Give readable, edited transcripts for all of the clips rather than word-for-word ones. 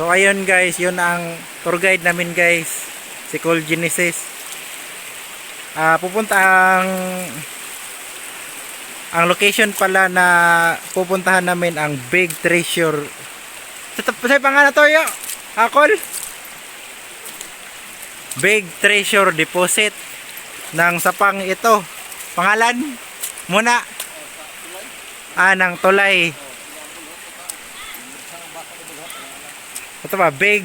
So ayun guys, yun ang tour guide namin guys, si Cool Genesis. Pupunta ang location pala na pupuntahan namin ang Big Treasure. Sa pangalan to yo. Col. Big Treasure Deposit ng Sapang ito. Pangalan muna. Ng Tulay. Ito ba? Big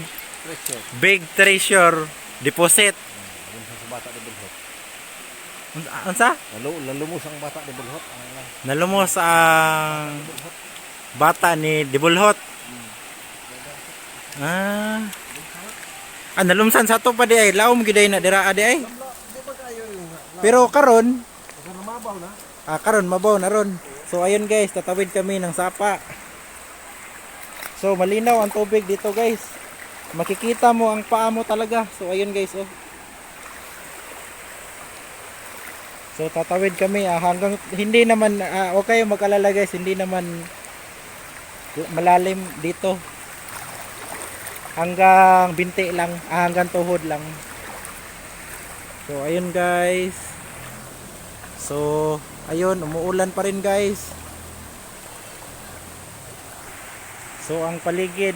Treasure Deposit. Unsa? Nalumos ang bata ni Bulhot. Nalumos ang bata ni Dibulhot. Nalumsan sa to pa di ay. Laom giday na dira adi ay. Pero karon karon mabaw na ron. So ayun guys, tatawid kami ng sapa. So malinaw ang tubig dito guys. Makikita mo ang paa mo talaga. So ayun guys oh. So tatawid kami hanggang hindi naman okay mag-alala guys, hindi naman malalim dito. Hanggang binti lang, hanggang tuhod lang. So ayun guys. So ayun, umuulan pa rin guys. So ang paligid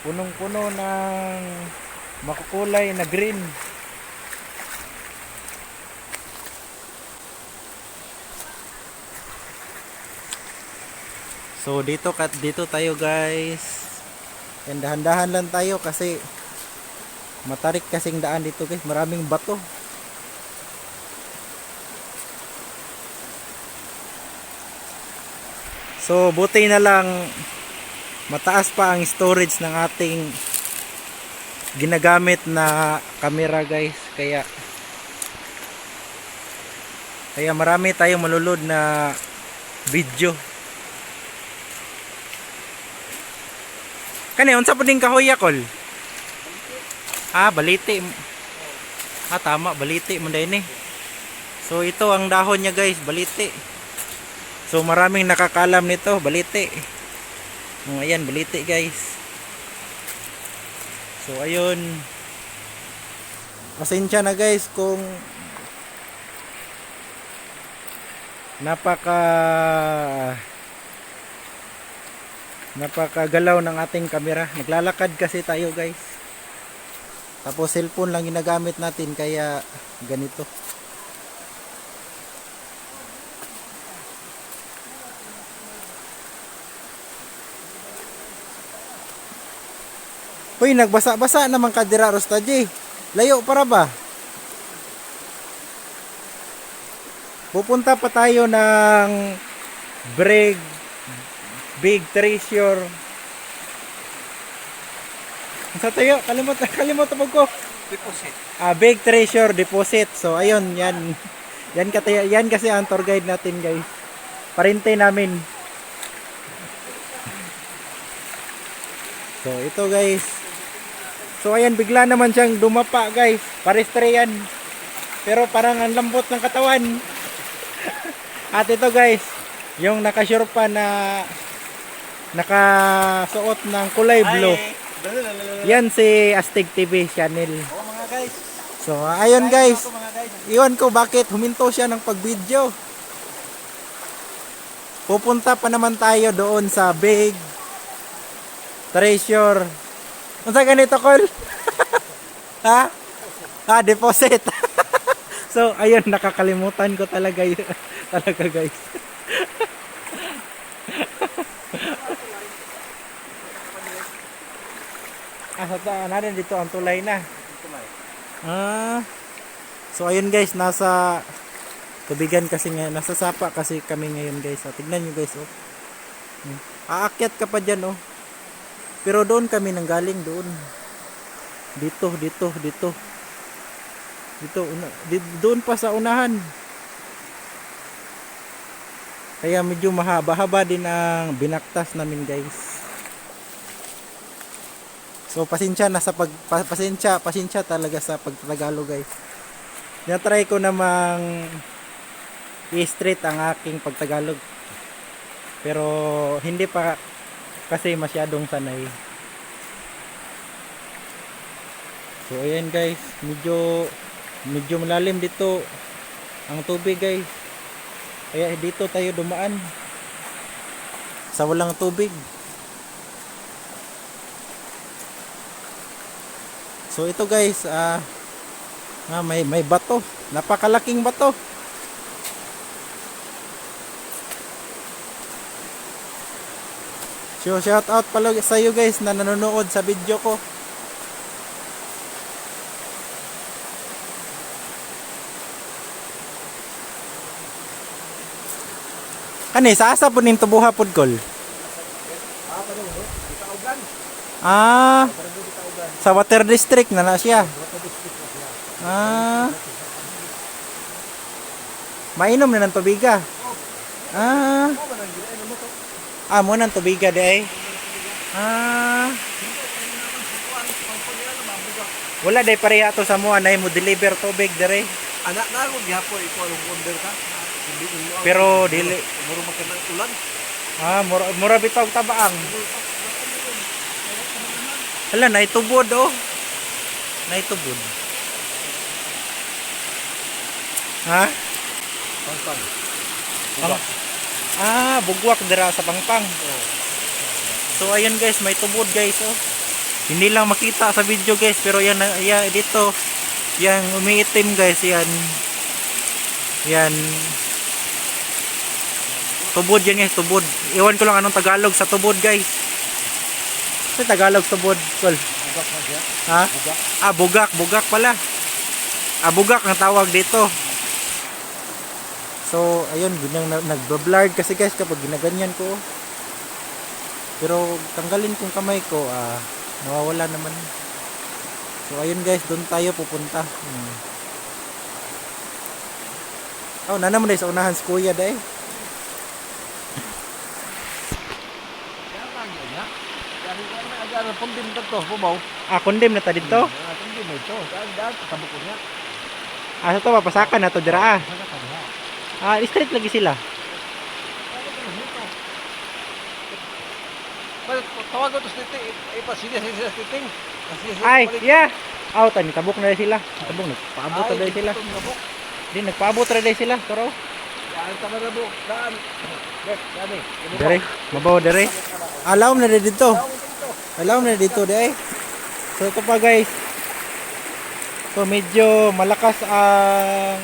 punong-puno ng makukulay na green. So dito tayo guys. And dahan-dahan lang tayo kasi matarik kasing daan dito guys, maraming bato. So buti na lang mataas pa ang storage ng ating ginagamit na camera guys, kaya marami tayong malulod na video. Kani unsa pud ning kahoy Col? Baliti. Tama, baliti man din eh. So ito ang dahon niya guys, baliti. So maraming nakakalam nito, baliti. Ayan, baliti guys. So ayun. Pasensya na guys kung napakagalaw ng ating camera. Naglalakad kasi tayo guys. Tapos cellphone lang ginagamit natin kaya ganito. Uy, nagbasa-basa naman ka dira Rostaji. Layo para ba? Pupunta pa tayo ng Big Treasure. Sa tayo, kalimot ko. Deposit. Big Treasure Deposit. So ayun, yan. Yan kasi ang tour guide natin, guys. Parente namin. So ito, guys. So ayan, bigla naman siyang dumapa, guys. Parestre yan. Pero parang ang lambot ng katawan. At ito, guys, yung nakasurpa na nakasuot ng kulay blue. Yan si Astig TV channel. Mga guys. So ayun guys, iwan ko bakit huminto siya ng pag-video. Pupunta pa naman tayo doon sa Big Treasure. Unsa ganito Col? Deposit. So ayun, nakakalimutan ko talaga yun. Talaga guys. Narin dito ang tulay na. So ayun guys, nasa tubigan kasi ngayon, nasa sapa kasi kami ngayon guys. Tignan nyo guys oh. Aakyat ka pa dyan oh. Pero doon kami nanggaling doon. Dito. Doon pa sa unahan. Kaya medyo mahaba-haba din ang binaktas namin guys. So pasensya talaga sa pagtagalog guys. Tinatry ko namang i-straight ang aking pagtagalog. Pero hindi pa kasi masyadong sanay. So ayan guys, medyo malalim dito ang tubig guys. Kaya dito tayo dumaan sa walang tubig. So ito guys, may bato, napakalaking bato. So shout out pala sa iyo guys na nanonood sa video ko. Kani sa asa po ning tubuha pod kol? Sa Water District na siya. Mainom na ng tubiga. Mo ng tubiga de. Wala day pareha to sa mo anay mo deliver tubig dire. Anak na ako gihapon iko ang order ka. Pero dili muro magkanang ulan. mura bitaw tabaang. Hala, naitubod oh. Naitubod. Ha? Pangpang. Bugwak dira sa pangpang. So ayun guys, may tubod guys oh. Hindi lang makita sa video guys, pero yan dito. Yang umiitim guys, yan. Yan. Tubod yan guys, tubod. Iwan ko lang anong Tagalog sa tubod guys. Sa Tagalog tubod, Kol. Bugak na siya. Ha? Bugak. Bugak pala. Bugak ang tawag dito. So, ayun, nagbablard kasi guys kapag ginaganyan ko. Pero tanggalin kong kamay ko, nawawala naman. So, ayun guys, doon tayo pupunta. Na naman sa unahan si Kuya dahil. Kondim na to, bumaw. Kondim na ta dito? Kondim na ito. Daan, tabok ko niya. Sa to, papasakan na to dira. Straight lagi sila. Tawag ko to sa titing. Ipasinis sa titing. Tani, tabok na rin sila. Tabok, nagpaabot na rin sila. Nagpaabot na rin sila. Pero, yan, tama na po. Daan. Dere, mabaw dere. Alaw na rin dito. Alaw na dito deh. So ito pa guys. So medyo malakas ang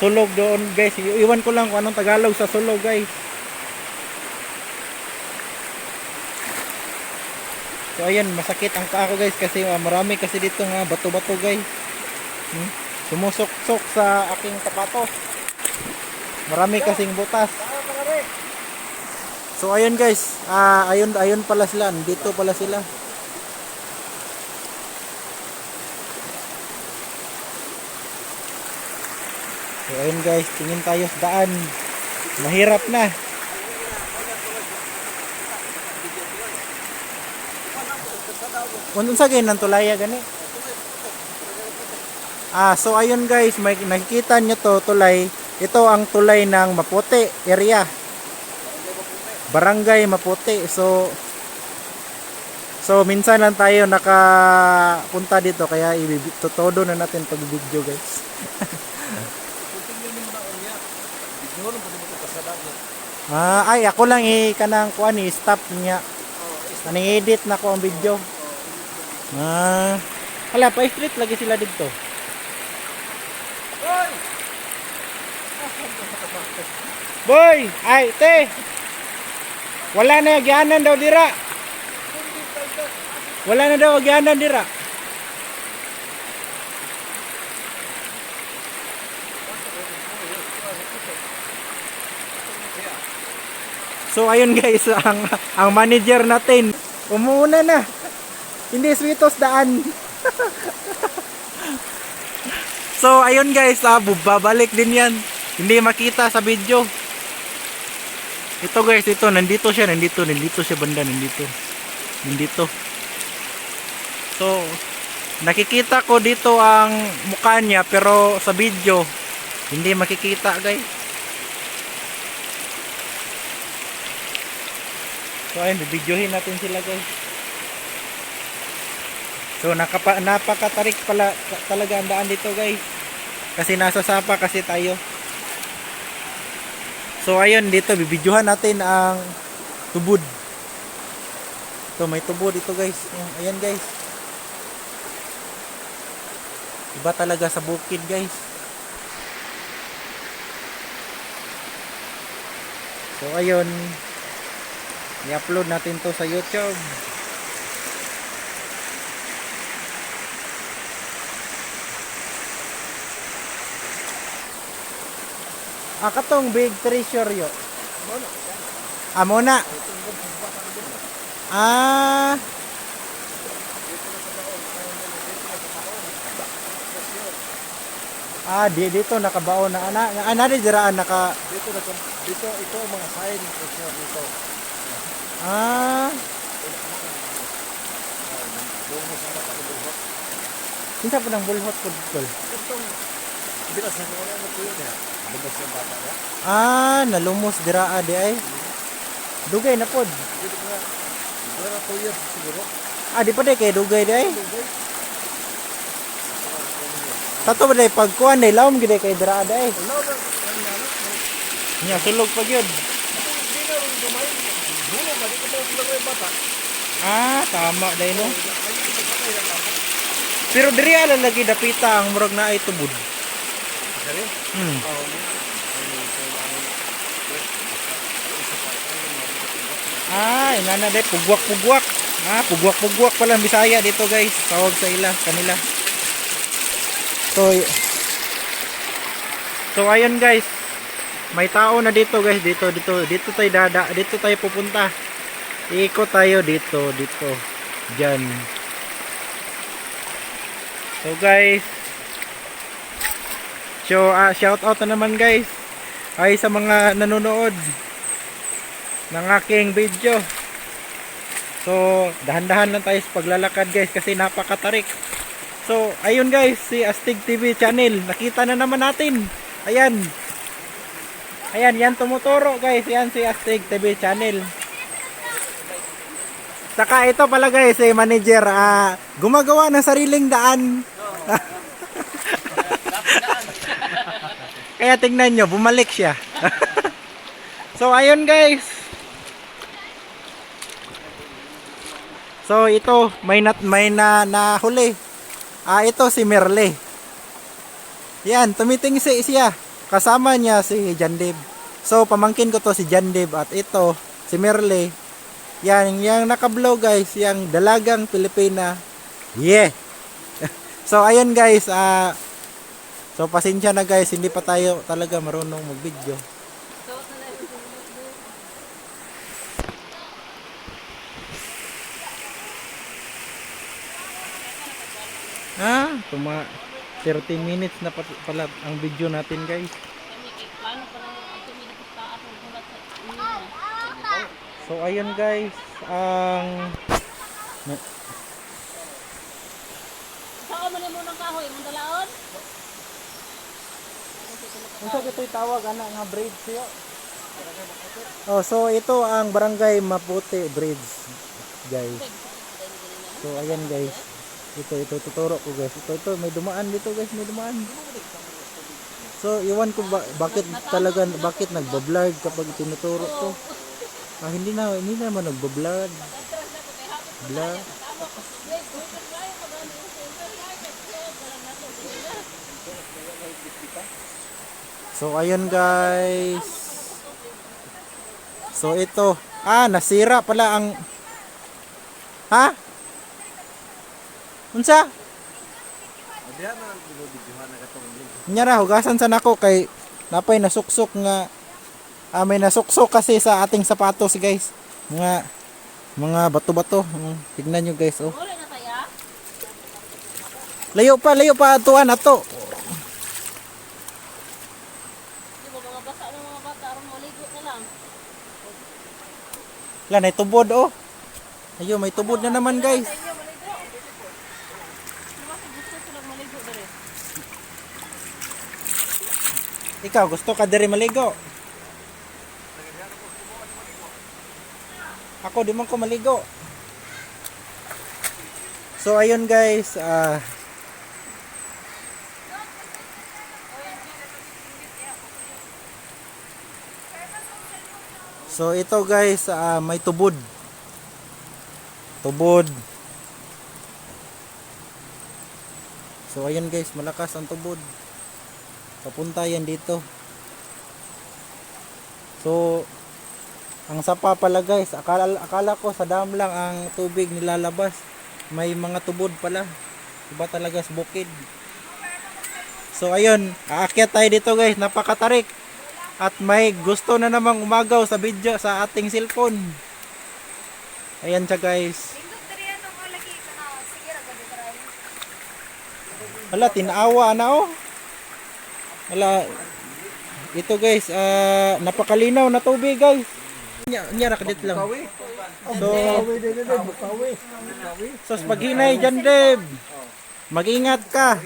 sulog doon guys. Iwan ko lang kung anong Tagalog sa sulog guys. So ayan, masakit ang paa ko guys kasi marami kasi dito nga bato-bato guys. Sumusok-sok sa aking sapatos. Marami kasing butas. So ayun guys, ayun pala sila, dito pala sila. So ayun guys, tingin tayo sa daan. Mahirap na. Unsa gay nang tulaya gani? So ayun guys, may nakikita nyo to tulay. Ito ang tulay ng Maputi area. Barangay Maputi. So minsan lang tayo nakapunta dito kaya itutodo na natin pag video guys. Ako lang kanang kuan stop niya. Kaning edit na ko ang video. Hala pa street lagi sila dito. Boy, te. Wala na agyanan daw dira. Wala na daw agyanan dira. So ayun guys, ang manager natin umuuna na. Hindi switos daan. So ayun guys, babalik din yan. Hindi makita sa video. Ito guys, nandito siya banda, nandito. So nakikita ko dito ang mukha niya pero sa video hindi makikita guys. So ayun, bibidyohin natin sila guys. So napakatarik pala talaga ang daan dito guys. Kasi nasa sapa kasi tayo. So ayun, dito bibidyohan natin ang tubod. So may tubod dito guys. Ayan guys. Iba talaga sa bukid guys. So ayun, i-upload natin to sa YouTube. Katong big treasure yo. Muna. Dito nakabaon na ana di diraan naka Dito ito ang mga sign dito. Kinsa po ng bulhot po dito? Itong bilas na ano po yun. Bilas ng bata ya. Nalumos diraa di ay. Dugay na pod. Dito na. Wala 2 years siguro. Di pa day kay dugay di ay. Tato ba day pagkuan day lawom gid kay diraa di ay. Nya sulog pa gyud. Tama day no. Pero diri ala lagi dapita ang murag na ay tubod. Inana day pugwak-pugwak. Pugwak-pugwak pala ang Bisaya dito guys. Tawag sa kanila. So ayun guys. May tao na dito guys, dito tayo pupunta. Iikot tayo dito. Diyan. So guys, shout out na naman guys ay sa mga nanonood ng aking video. So dahan-dahan lang tayo sa paglalakad guys kasi napakatarik. So ayun guys, si Astig TV channel, nakita na naman natin. Ayan, yan tumuturo guys. Yan si Astig TV channel. Saka ito pala guys, si manager gumagawa ng sariling daan. Kaya tingnan nyo, bumalik siya. So ayun guys. So ito, may nahuli. Ito si Merle. Yan, tumiting siya. Kasama niya si Jandib. So pamangkin ko to si Jandib at ito si Merle. Yan, yung naka-vlog guys, yung dalagang Pilipina. Yeah. So ayun guys, so pasensya na guys, hindi pa tayo talaga marunong mag-video. Tuma 30 minutes na pala ang video natin guys. So ayun guys, Saka mo mo ng kahoy, mong dalaon? unsa gito'y tawag nga bridge siya? So ito ang Barangay Maputi Bridge guys. So ayan guys. Ito tuturo ko guys. Ito may dumaan dito guys, may dumaan. So iwan ko bakit nagba-blurred kapag tinuturo to. Hindi naman nagba-blurred. Blur. So ayun guys. So ito, nasira pala ang unsa? Nya hugasan sa nako kay napay nasuksok nga may nasuksok kasi sa ating sapatos guys. Mga bato-bato. Tignan nyo guys oh. Layo pa atuan ato. Lan ay tubod oh. Ayo may tubod na naman guys. Ikaw gusto ka diri maligo? Ako di man ko maligo. So ayun guys, so ito guys, may tubod. Tubod. So ayun guys, malakas ang tubod. Papunta yan dito. So ang sapa pala guys, akala ko sa dam lang ang tubig nilalabas. May mga tubod pala. Iba talaga sa bukid. So ayun, aakyat tayo dito guys, napakatarik. At may gusto na namang umagaw sa video sa ating cellphone. Ayan siya guys. Hala, tinawa na oh. Hala, ito guys, napakalinaw na tubig guys. Nya rakadit lang. So paghinay dyan Deb, mag-ingat ka.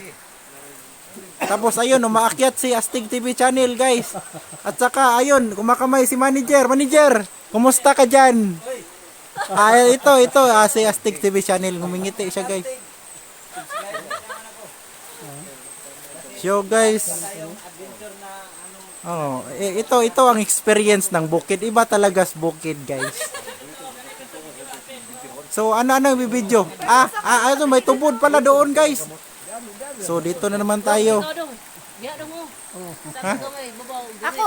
Tapos ayun, umaakyat si Astig TV channel guys. At saka ayun, kumakamay si manager. Manager, kumusta ka dyan? Ito, si Astig TV channel, ngumingiti siya guys. So guys, oh, ito ang experience ng bukid. Iba talaga sa bukid, guys. So ano yung video? Ano, may tubod pala doon, guys. So dito na naman tayo. Ikaw dong. Biya dong mo. Ha? Ako,